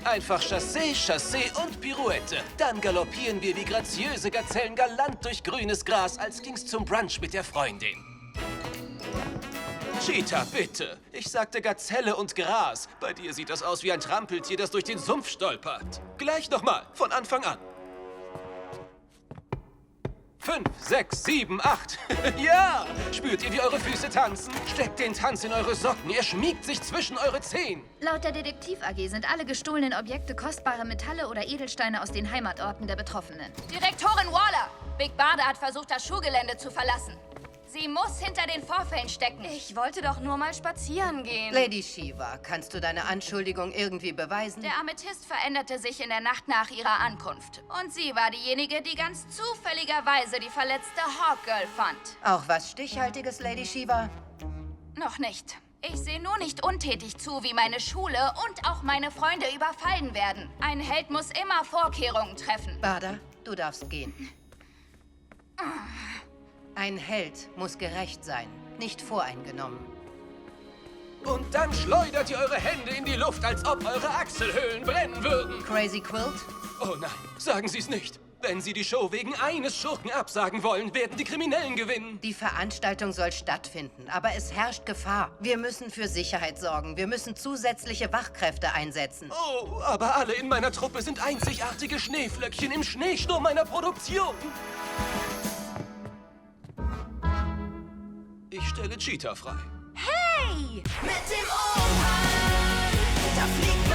Einfach Chassé, Chassé und Pirouette. Dann galoppieren wir wie graziöse Gazellen galant durch grünes Gras, als ging's zum Brunch mit der Freundin. Cheetah, bitte. Ich sagte Gazelle und Gras. Bei dir sieht das aus wie ein Trampeltier, das durch den Sumpf stolpert. Gleich nochmal, von Anfang an. 5, 6, 7, 8. Ja! Spürt ihr, wie eure Füße tanzen? Steckt den Tanz in eure Socken. Er schmiegt sich zwischen eure Zehen. Laut der Detektiv AG sind alle gestohlenen Objekte kostbare Metalle oder Edelsteine aus den Heimatorten der Betroffenen. Direktorin Waller! Big Barda hat versucht, das Schulgelände zu verlassen. Sie muss hinter den Vorfällen stecken. Ich wollte doch nur mal spazieren gehen. Lady Shiva, kannst du deine Anschuldigung irgendwie beweisen? Der Amethyst veränderte sich in der Nacht nach ihrer Ankunft. Und sie war diejenige, die ganz zufälligerweise die verletzte Hawkgirl fand. Auch was Stichhaltiges, Lady Shiva? Noch nicht. Ich sehe nur nicht untätig zu, wie meine Schule und auch meine Freunde überfallen werden. Ein Held muss immer Vorkehrungen treffen. Barda, du darfst gehen. Ein Held muss gerecht sein, nicht voreingenommen. Und dann schleudert ihr eure Hände in die Luft, als ob eure Achselhöhlen brennen würden. Crazy Quilt? Oh nein, sagen Sie es nicht. Wenn Sie die Show wegen eines Schurken absagen wollen, werden die Kriminellen gewinnen. Die Veranstaltung soll stattfinden, aber es herrscht Gefahr. Wir müssen für Sicherheit sorgen. Wir müssen zusätzliche Wachkräfte einsetzen. Oh, aber alle in meiner Truppe sind einzigartige Schneeflöckchen im Schneesturm meiner Produktion. Ich stelle Cheetah frei. Hey! Mit dem Umhang, da fliegt